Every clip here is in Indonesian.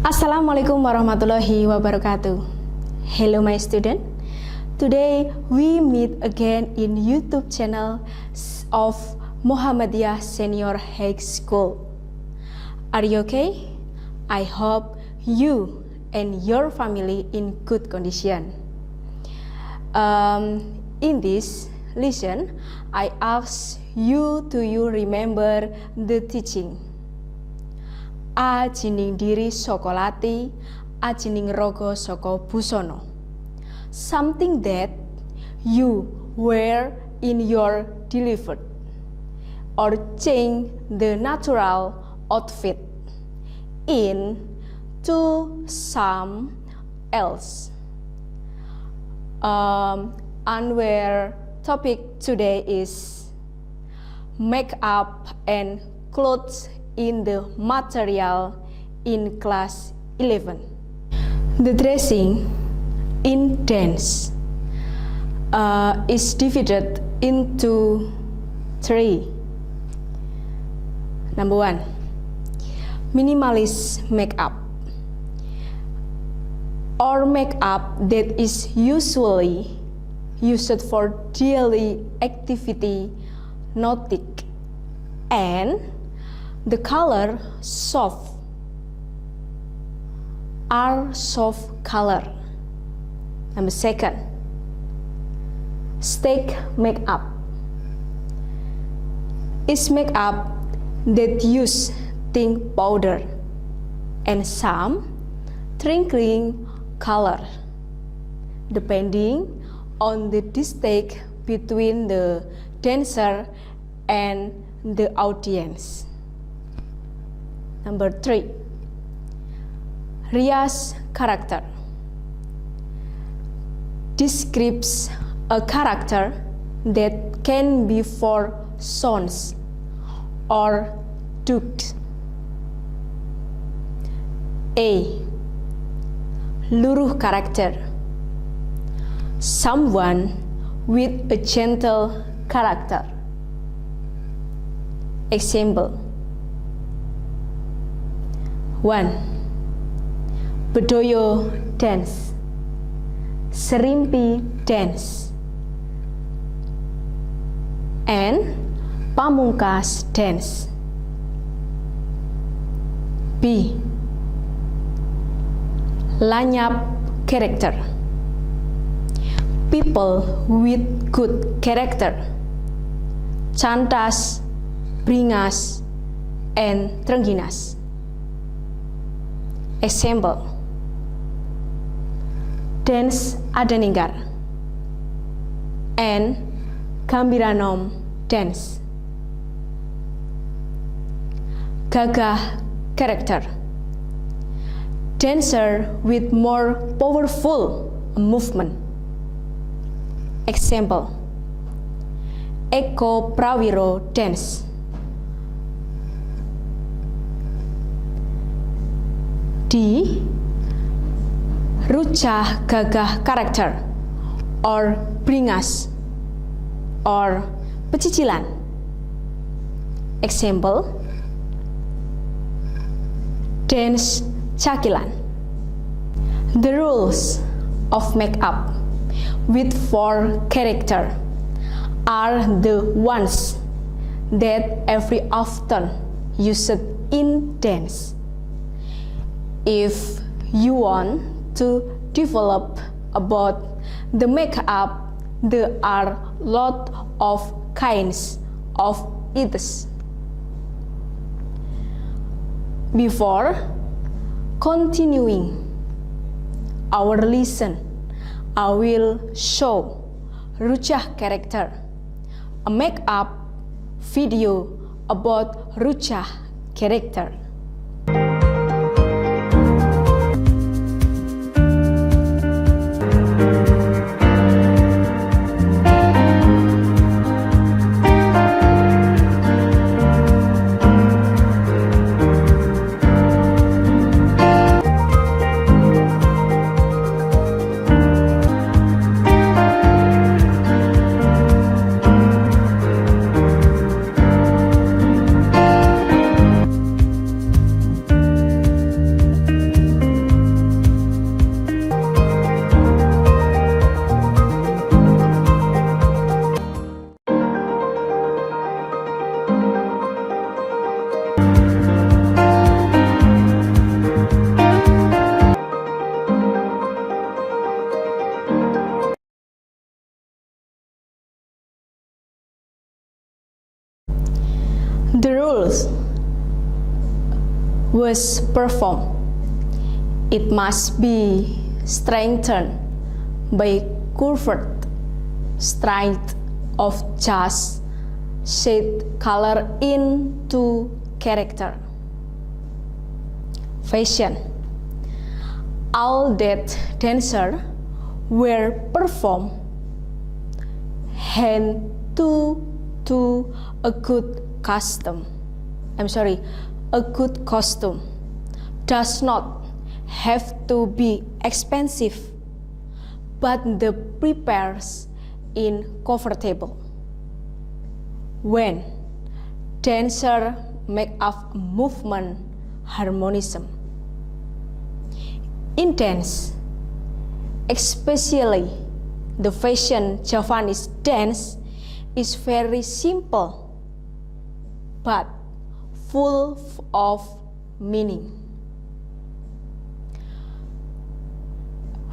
Assalamualaikum warahmatullahi wabarakatuh. Hello my student. Today we meet again in YouTube channel of Muhammadiyah Senior High School. Are you okay? I hope you and your family in good condition. In this lesson, I ask you to remember the teaching. Ajining diri saka lati, ajining raga saka busana. Something that you wear in your delivered or change the natural outfit into some else. Our topic today is makeup and clothes in the material in class 11. The dressing in dance is divided into 3. Number 1, minimalist makeup, or makeup that is usually used for daily activity, not thick, and the color soft color. Number 2, stick makeup is makeup that use tint powder and some twinkling color depending on the distance between the dancer and the audience. Number 3, Riya's character describes a character that can be for sons or dukes. A. Luruh character, someone with a gentle character. Example: 1. Bedoyo dance, serimpi dance, and pamungkas dance. B. Lanyap character, people with good character, cantas, bringas, and trengginas. Example: dance adaninggar and gambiranom dance. Gagah character, dancer with more powerful movement. Example: Eko Prawiro dance. D. Rucah gagah character or bringas or pecicilan. Example: dance cakilan. The rules of makeup with 4 character are the ones that every often used in dance. If you want to develop about the makeup, there are lot of kinds of it. Before continuing our lesson, I will show Rucah character, a makeup video about Rucah character. clothes was performed, it must be strengthened by curved strength of just shade color into character. Fashion. All that dancers were performed hand to a good costume. A good costume does not have to be expensive, but the prepares in comfortable. When dancer make up movement harmonism. In dance, especially the fashion Javanese dance is very simple but full of meaning.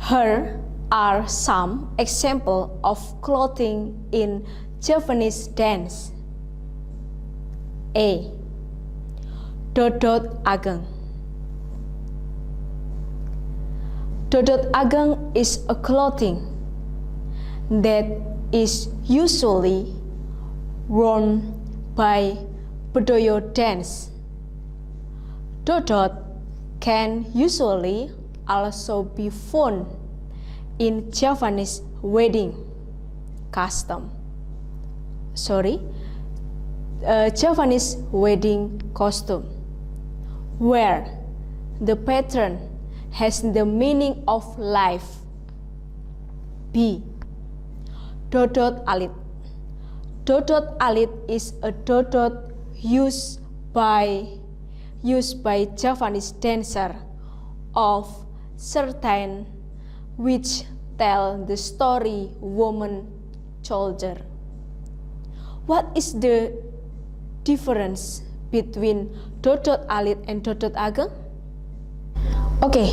Here are some examples of clothing in Javanese dance. A. Dodot ageng. Dodot ageng is a clothing that is usually worn by Bedoyo dance. Dodot can usually also be found in Javanese wedding custom. Javanese wedding costume, where the pattern has the meaning of life. B. Dodot alit. Dodot alit is a dodot used by Javanese dancer of certain which tell the story woman soldier. What is the difference between dodot alit and dodot ageng? Oke,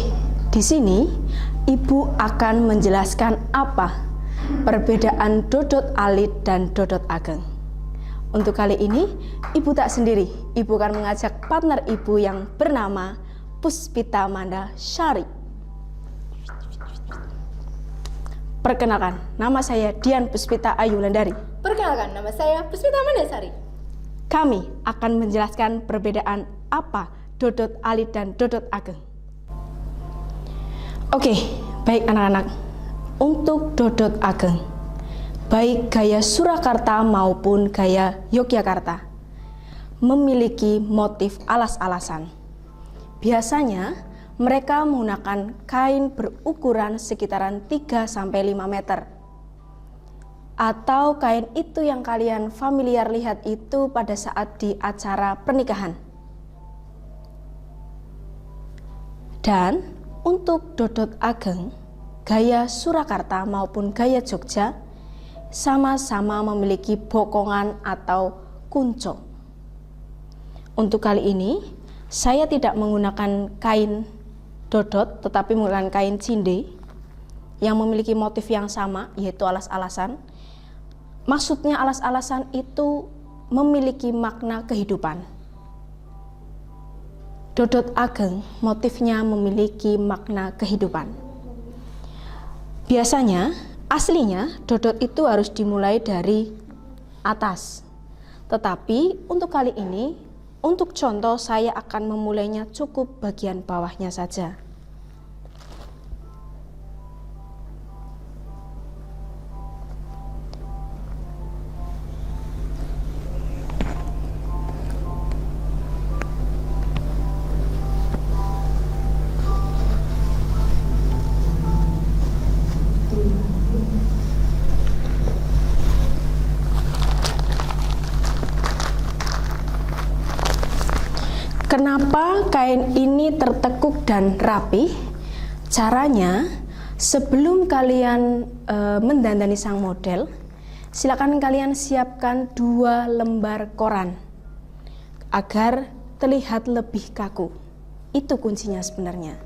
di sini Ibu akan menjelaskan apa perbedaan dodot alit dan dodot ageng. Untuk kali ini, Ibu tak sendiri. Ibu akan mengajak partner Ibu yang bernama Puspita Manda Syari. Perkenalkan, nama saya Dian Puspita Ayu Lendari. Perkenalkan, nama saya Puspita Manda Syari. Kami akan menjelaskan perbedaan apa dodot alit dan dodot ageng. Oke, baik anak-anak. Untuk dodot ageng, baik gaya Surakarta maupun gaya Yogyakarta, memiliki motif alas-alasan. Biasanya mereka menggunakan kain berukuran sekitaran 3-5 meter. Atau kain itu yang kalian familiar lihat itu pada saat di acara pernikahan. Dan untuk dodot ageng, gaya Surakarta maupun gaya Jogja sama-sama memiliki bokongan atau kunco. Untuk kali ini, saya tidak menggunakan kain dodot, tetapi menggunakan kain cinde yang memiliki motif yang sama, yaitu alas-alasan. Maksudnya alas-alasan itu memiliki makna kehidupan. Dodot ageng motifnya memiliki makna kehidupan. Biasanya, aslinya dodot itu harus dimulai dari atas. Tetapi untuk kali ini, untuk contoh saya akan memulainya cukup bagian bawahnya saja. Kenapa kain ini tertekuk dan rapi? Caranya, sebelum kalian mendandani sang model, silakan kalian siapkan 2 lembar koran agar terlihat lebih kaku. Itu kuncinya sebenarnya.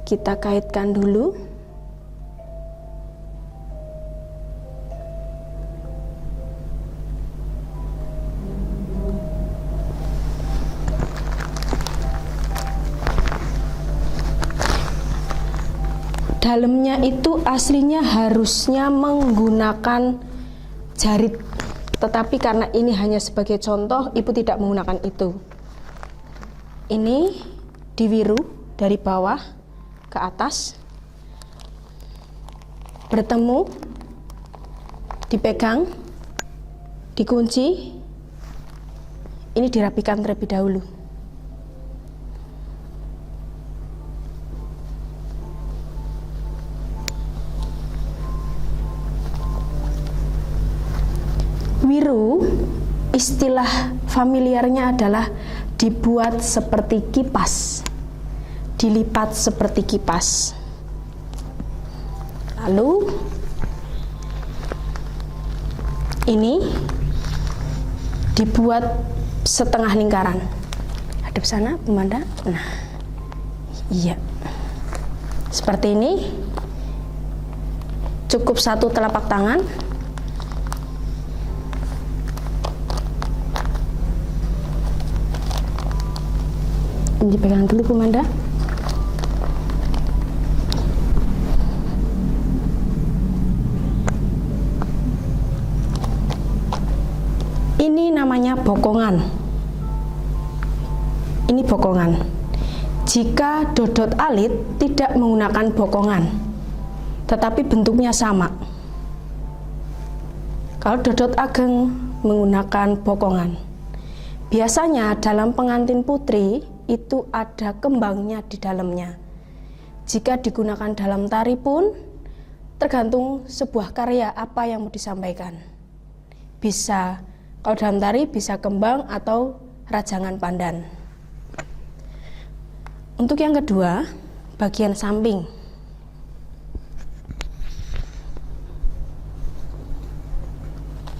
Kita kaitkan dulu. dalamnya itu aslinya harusnya menggunakan jarit, tetapi karena ini hanya sebagai contoh, ibu tidak menggunakan itu. Ini diwiru dari bawah ke atas, bertemu, dipegang, dikunci, ini dirapikan terlebih dahulu. Wiru, istilah familiarnya adalah dibuat seperti kipas, dilipat seperti kipas. Lalu ini dibuat setengah lingkaran. Hadap sana, Bu Manda. Nah, iya. Seperti ini. Cukup satu telapak tangan. Ini dipegang dulu, Bu Manda. Ini namanya bokongan. Ini bokongan. Jika dodot alit tidak menggunakan bokongan, tetapi bentuknya sama. Kalau dodot ageng menggunakan bokongan. Biasanya dalam pengantin putri itu ada kembangnya di dalamnya. Jika digunakan dalam tari pun tergantung sebuah karya apa yang mau disampaikan. Bisa, kalau dalam tari bisa kembang atau rajangan pandan. Untuk yang kedua, bagian samping.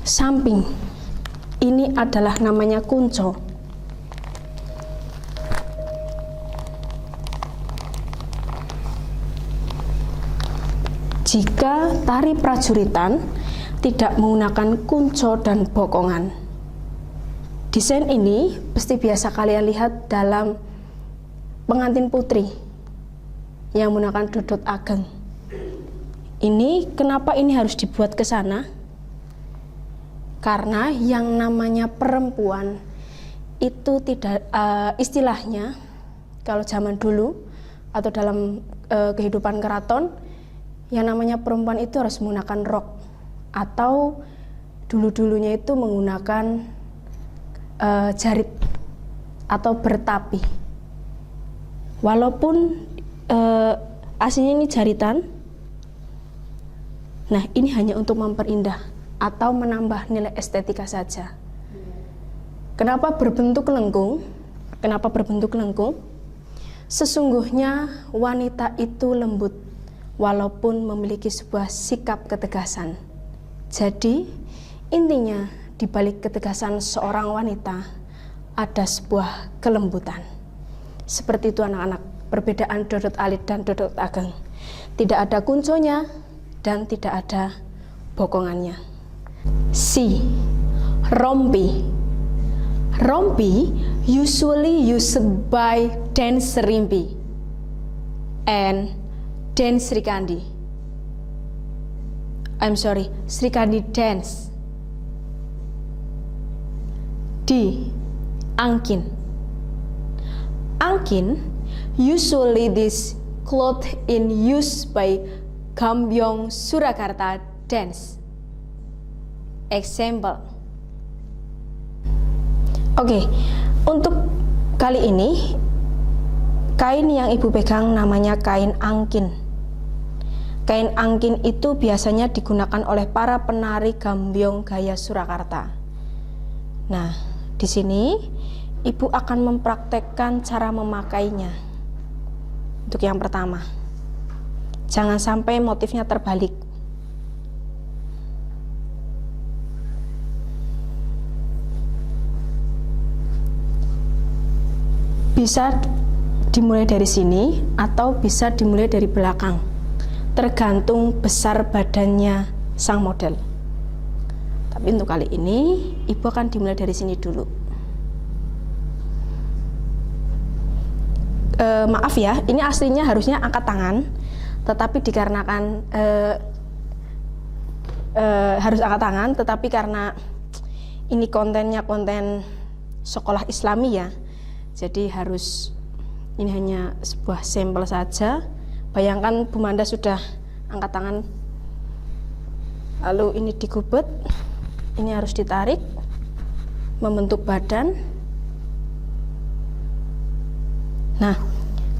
Samping ini adalah namanya kunco. Jika tari prajuritan tidak menggunakan kunco dan bokongan. Desain ini pasti biasa kalian lihat dalam pengantin putri yang menggunakan dodot ageng. Ini kenapa ini harus dibuat ke sana? Karena yang namanya perempuan itu tidak istilahnya kalau zaman dulu atau dalam kehidupan keraton, yang namanya perempuan itu harus menggunakan rok atau dulu-dulunya itu menggunakan jarit atau bertapi. Walaupun aslinya ini jaritan, nah ini hanya untuk memperindah atau menambah nilai estetika saja. Kenapa berbentuk lengkung? Kenapa berbentuk lengkung? Sesungguhnya wanita itu lembut, walaupun memiliki sebuah sikap ketegasan. Jadi, intinya di balik ketegasan seorang wanita ada sebuah kelembutan. Seperti itu anak-anak, perbedaan dodot alit dan dodot ageng. Tidak ada kunconya dan tidak ada bokongannya. C. Rompi. Rompi usually used by dance rimpi and dance Srikandi. Srikandi dance. D. Angkin. Angkin usually this cloth in use by Gambyong Surakarta dance. Example. Oke, untuk kali ini kain yang ibu pegang namanya kain angkin. Kain angkin itu biasanya digunakan oleh para penari Gambyong gaya Surakarta. Nah, di sini ibu akan mempraktekkan cara memakainya. Untuk yang pertama, jangan sampai motifnya terbalik. Bisa dimulai dari sini atau bisa dimulai dari belakang, tergantung besar badannya sang model. Tapi untuk kali ini ibu akan dimulai dari sini dulu. Maaf ya, ini aslinya harusnya angkat tangan, tetapi dikarenakan harus angkat tangan, tetapi karena ini kontennya konten sekolah Islami ya, jadi harus ini hanya sebuah sampel saja. Bayangkan Bu Manda sudah angkat tangan, lalu ini digubet, ini harus ditarik, membentuk badan. Nah,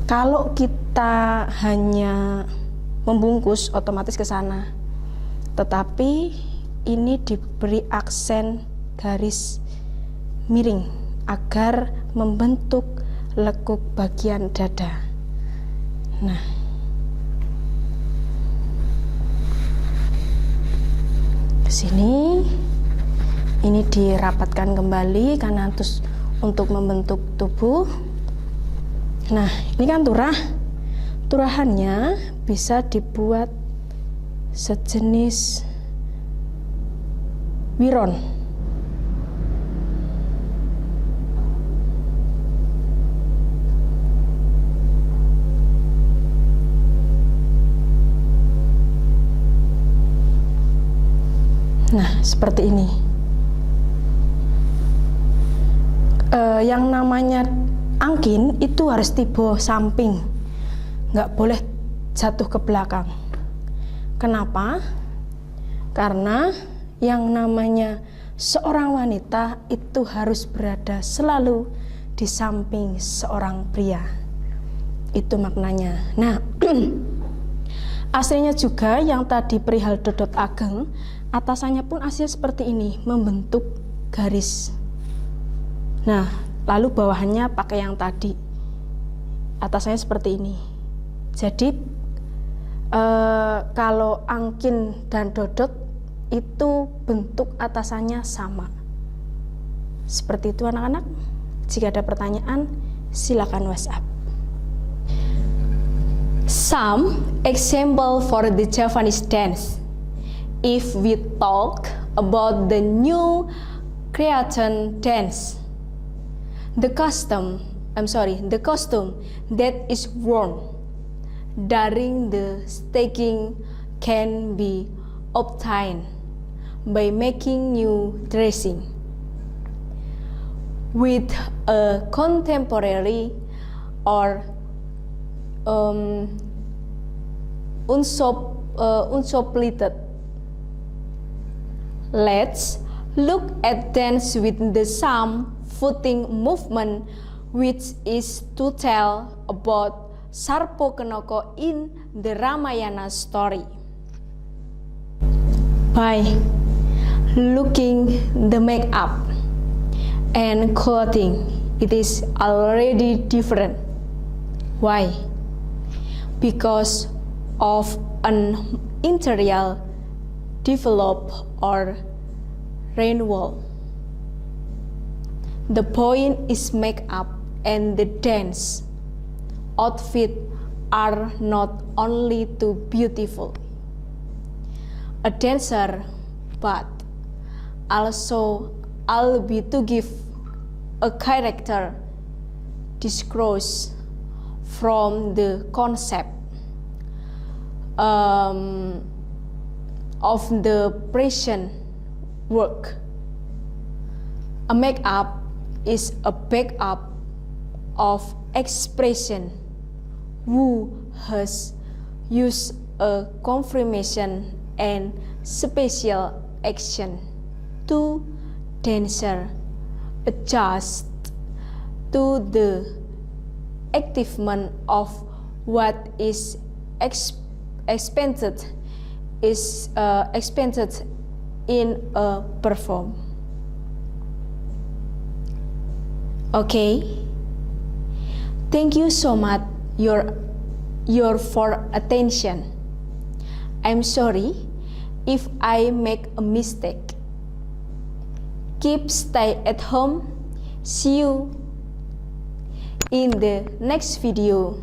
kalau kita hanya membungkus otomatis ke sana, tetapi ini diberi aksen garis miring agar membentuk lekuk bagian dada. Nah, ke sini ini dirapatkan kembali karena terus untuk membentuk tubuh. Nah, ini kan turah. Turahannya bisa dibuat sejenis wiron. Nah, seperti ini. Yang namanya angkin itu harus tiba samping, nggak boleh jatuh ke belakang. Kenapa? Karena yang namanya seorang wanita itu harus berada selalu di samping seorang pria. Itu maknanya. Nah, aslinya juga yang tadi perihal dodot ageng, atasannya pun aslinya seperti ini, membentuk garis. Nah, lalu bawahannya pakai yang tadi, atasannya seperti ini. Jadi kalau angkin dan dodot itu bentuk atasannya sama. Seperti itu anak-anak. Jika ada pertanyaan, silakan WhatsApp. Some example for the Javanese dance. If we talk about the new Cretan dance, the costume that is worn during the staging can be obtained by making new dressing with a contemporary or unsoplited. Let's look at dance with the some footing movement, which is to tell about Sarpokenoko in the Ramayana story. By looking the makeup and clothing, it is already different. Why? Because of an interior develop or rainfall. The point is makeup and the dance outfit are not only too beautiful a dancer, but also I'll be to give a character discourse from the concept of the present work. A makeup is a backup of expression who has used a confirmation and special action to dancer adjust to the achievement of what is expected in a perform. Okay, thank you so much your for attention. I'm sorry if I make a mistake. Keep stay at home. See you in the next video.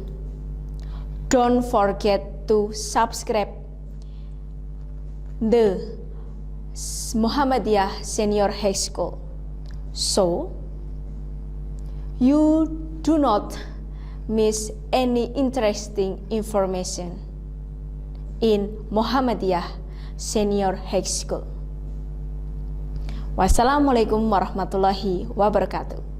Don't forget to subscribe the Muhammadiyah Senior High School so you do not miss any interesting information. in Muhammadiyah Senior High School. Wassalamualaikum warahmatullahi wabarakatuh.